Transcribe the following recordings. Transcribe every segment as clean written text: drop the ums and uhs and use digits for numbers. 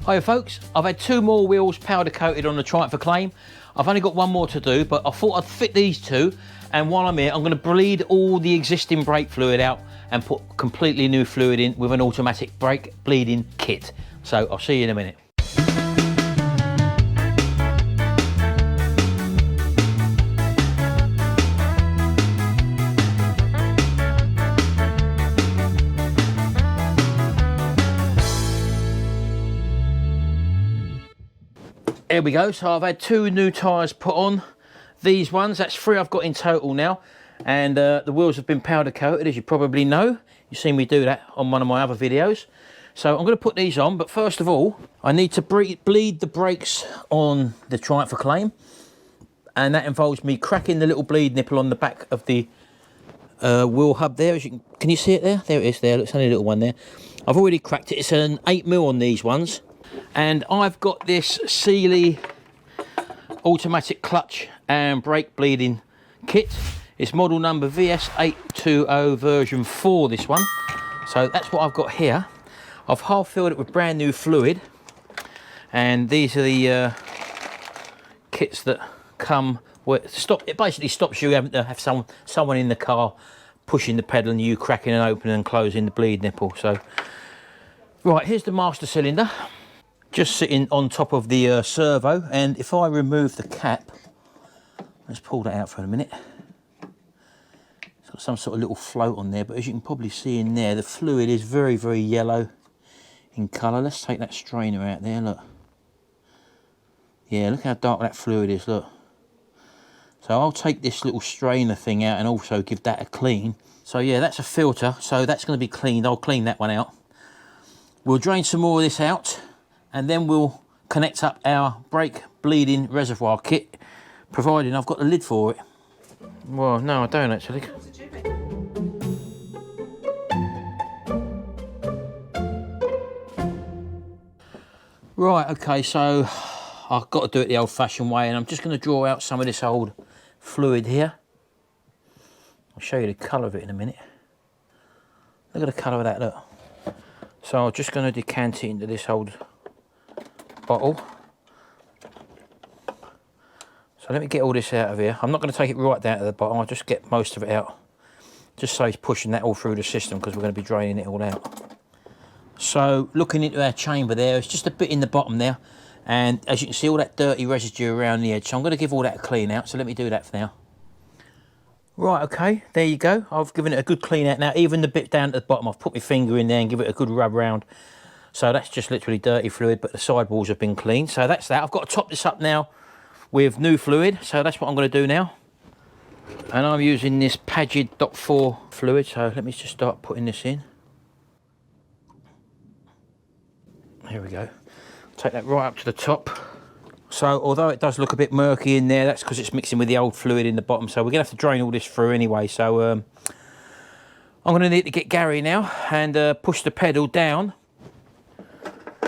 Hi folks, I've had 2 more wheels powder coated on the Triumph Acclaim. I've only got 1 more to do, but I thought I'd fit these 2, and while I'm here I'm going to bleed all the existing brake fluid out and put completely new fluid in with an automatic brake bleeding kit. So I'll see you in a minute. There we go, so I've had 2 new tyres put on. These ones, that's 3 I've got in total now. And the wheels have been powder coated, as you probably know. You've seen me do that on one of my other videos. So I'm going to put these on, but first of all, I need to bleed the brakes on the Triumph Acclaim. And that involves me cracking the little bleed nipple on the back of the wheel hub there. As you can you see it there? There it is there, it's only a little one there. I've already cracked it, it's an 8mm on these ones. And I've got this Sealey automatic clutch and brake bleeding kit. It's model number VS820 version 4, this one. So that's what I've got here. I've half filled it with brand new fluid. And these are the kits that come with it basically stops you having to have someone in the car pushing the pedal and you cracking and opening and closing the bleed nipple. So right, here's the master cylinder. Just sitting on top of the servo, and if I remove the cap, let's pull that out for a minute. It's got some sort of little float on there, but as you can probably see in there, the fluid is very, very yellow in colour. Let's take that strainer out there, look. Yeah, look how dark that fluid is, look. So I'll take this little strainer thing out and also give that a clean. So yeah, that's a filter, so that's going to be cleaned. I'll clean that one out. We'll drain some more of this out, and then we'll connect up our brake bleeding reservoir kit, providing I've got the lid for it. Well, no, I don't actually. Right, okay, so I've got to do it the old-fashioned way, and I'm just going to draw out some of this old fluid here. I'll show you the colour of it in a minute. Look at the colour of that, look. So I'm just going to decant it into this old bottle. So let me get all this out of here. I'm not going to take it right down to the bottom, I'll just get most of it out. Just so he's pushing that all through the system, because we're going to be draining it all out. So looking into our chamber there, it's just a bit in the bottom there. And as you can see, all that dirty residue around the edge. So I'm going to give all that a clean out, so let me do that for now. Right, okay, there you go. I've given it a good clean out now. Even the bit down at the bottom, I've put my finger in there and give it a good rub round. So that's just literally dirty fluid, but the sidewalls have been cleaned. So that's that. I've got to top this up now with new fluid. So that's what I'm going to do now. And I'm using this Pagid .4 fluid. So let me just start putting this in. Here we go. Take that right up to the top. So although it does look a bit murky in there, that's because it's mixing with the old fluid in the bottom. So we're going to have to drain all this through anyway. So I'm going to need to get Gary now and push the pedal down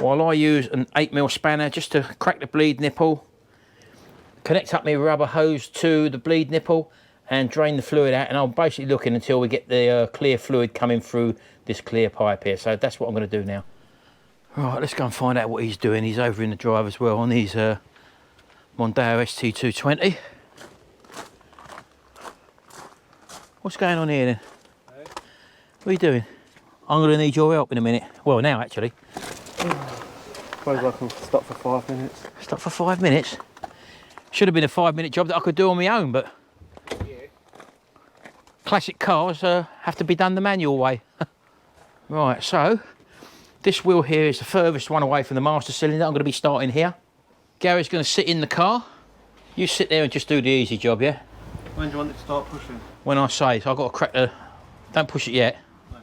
while I use an 8mm spanner just to crack the bleed nipple, connect up my rubber hose to the bleed nipple and drain the fluid out. And I'm basically looking until we get the clear fluid coming through this clear pipe here. So that's what I'm going to do now. Right, let's go and find out what he's doing. He's over in the drive as well on his Mondeo ST220. What's going on here then? Hey. What are you doing? I'm going to need your help in a minute. Well, now actually. Suppose I can stop for 5 minutes. Stop for 5 minutes? Should have been a 5-minute job that I could do on my own, but yeah. Classic cars have to be done the manual way. Right, so this wheel here is the furthest one away from the master cylinder. I'm going to be starting here. Gary's going to sit in the car. You sit there and just do the easy job, yeah? When do you want it to start pushing? When I say, so I've got to crack the... Don't push it yet. No.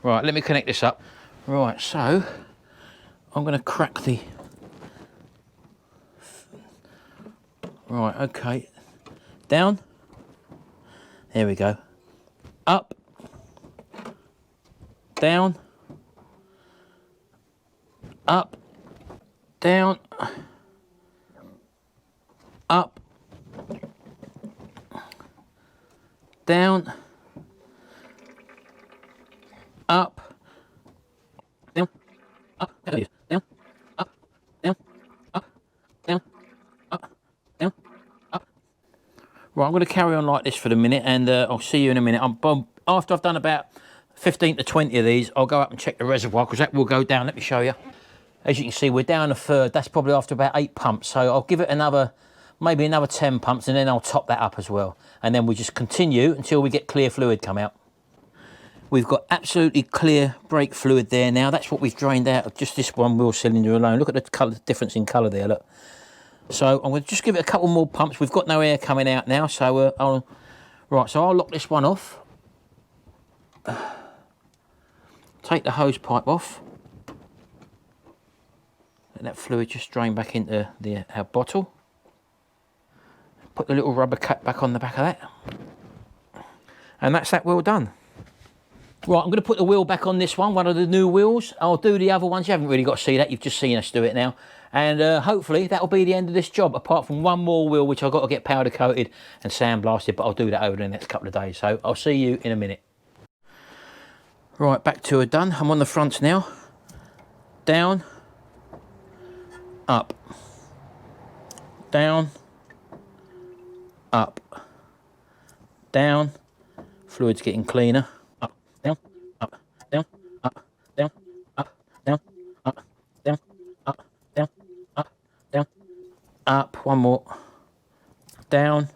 Right, let me connect this up. Right, so I'm going to crack the... Right, okay. Down. There we go. Up. Down. Up, down, up, down, up, down, up, there it is, down, up, Right, I'm going to carry on like this for the minute, and I'll see you in a minute. After I've done about 15 to 20 of these, I'll go up and check the reservoir, because that will go down. Let me show you. As you can see, we're down a third. That's probably after about 8 pumps. So I'll give it maybe another 10 pumps, and then I'll top that up as well. And then we just continue until we get clear fluid come out. We've got absolutely clear brake fluid there now. That's what we've drained out of just this one wheel cylinder alone. Look at the colour, difference in colour there, look. So I'm going to just give it a couple more pumps. We've got no air coming out now, so I'll lock this one off. Take the hose pipe off. Let that fluid just drain back into our bottle. Put the little rubber cap back on the back of that. And that's that wheel done. Right, I'm going to put the wheel back on this one of the new wheels. I'll do the other ones. You haven't really got to see that. You've just seen us do it now. And hopefully that'll be the end of this job, apart from one more wheel, which I've got to get powder coated and sandblasted, but I'll do that over the next couple of days. So I'll see you in a minute. Right, back to it done. I'm on the fronts now. Down. Up. Down. Up. Down. Fluid's getting cleaner. Up, down, up, down, up, down, up, down, up, down, up, down, up, down, up. One more. Down.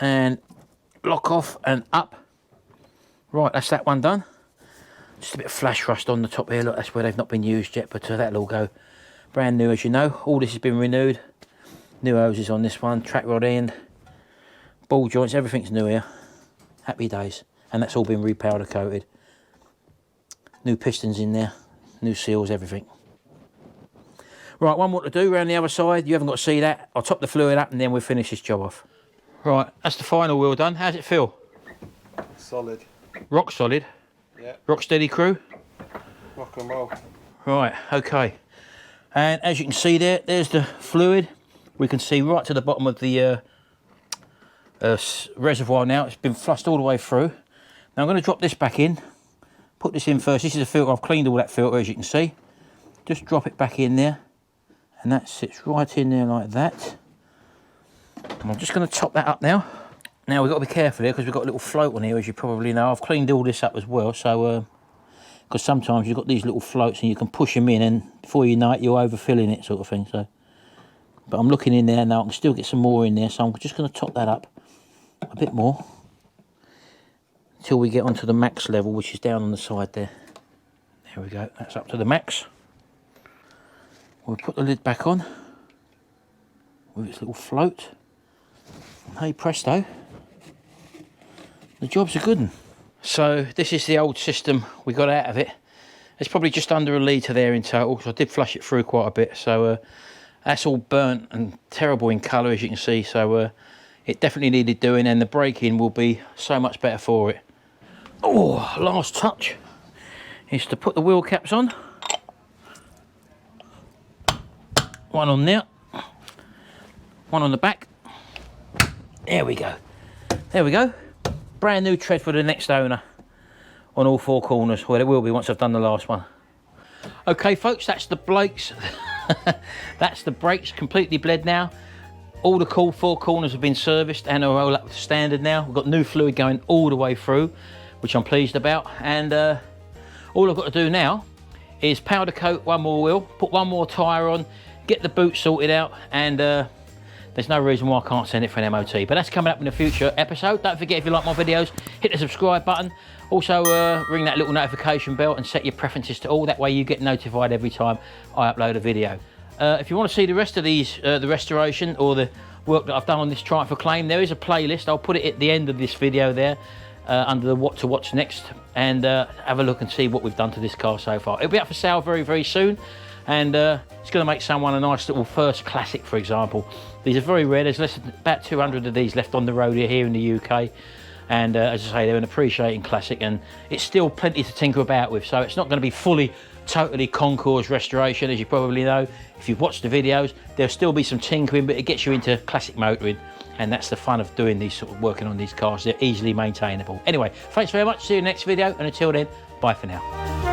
And lock off and up. Right, that's that one done. Just a bit of flash rust on the top here. Look, that's where they've not been used yet, but that'll all go brand new, as you know. All this has been renewed. New hoses on this one, track rod end, ball joints, everything's new here. Happy days. And that's all been repowder coated. New pistons in there, new seals, everything. Right, one more to do around the other side. You haven't got to see that. I'll top the fluid up and then we'll finish this job off. Right, that's the final wheel done. How's it feel? Solid. Rock solid? Yeah. Rock steady, crew? Rock and roll. Right, okay. And as you can see there's the fluid. We can see right to the bottom of the reservoir now. It's been flushed all the way through. Now I'm going to drop this back in. Put this in first. This is a filter. I've cleaned all that filter, as you can see. Just drop it back in there. And that sits right in there like that. And I'm just going to top that up now. Now we've got to be careful here because we've got a little float on here, as you probably know. I've cleaned all this up as well, so because sometimes you've got these little floats and you can push them in, and before you know it, you're overfilling it, sort of thing. So, but I'm looking in there now. I can still get some more in there, so I'm just going to top that up a bit more until we get onto the max level, which is down on the side there. There we go. That's up to the max. We'll put the lid back on with its little float. And hey presto, the job's a good one. So this is the old system we got out of it. It's probably just under a litre there in total, because I did flush it through quite a bit. So that's all burnt and terrible in colour, as you can see. So it definitely needed doing, and the braking will be so much better for it. Oh, last touch is to put the wheel caps on. One on there, one on the back. There we go. There we go. Brand new tread for the next owner on all 4 corners. Well, it will be once I've done the last one. Okay, folks, that's the brakes. That's the brakes completely bled now. All the 4 corners have been serviced and are all up to standard now. We've got new fluid going all the way through, which I'm pleased about. And all I've got to do now is powder coat one more wheel, put one more tyre on, get the boot sorted out, and there's no reason why I can't send it for an MOT. But that's coming up in a future episode. Don't forget, if you like my videos, hit the subscribe button. Also, ring that little notification bell and set your preferences to all. That way you get notified every time I upload a video. If you want to see the rest of these, the restoration or the work that I've done on this Triumph Acclaim, there is a playlist. I'll put it at the end of this video there, under the what to watch next, and have a look and see what we've done to this car so far. It'll be up for sale very, very soon, and it's going to make someone a nice little first classic, for example. These are very rare. There's about 200 of these left on the road here in the UK. And as I say, they're an appreciating classic, and it's still plenty to tinker about with. So it's not going to be fully, totally concours restoration, as you probably know. If you've watched the videos, there'll still be some tinkering, but it gets you into classic motoring. And that's the fun of doing these sort of working on these cars. They're easily maintainable. Anyway, thanks very much. See you in the next video. And until then, bye for now.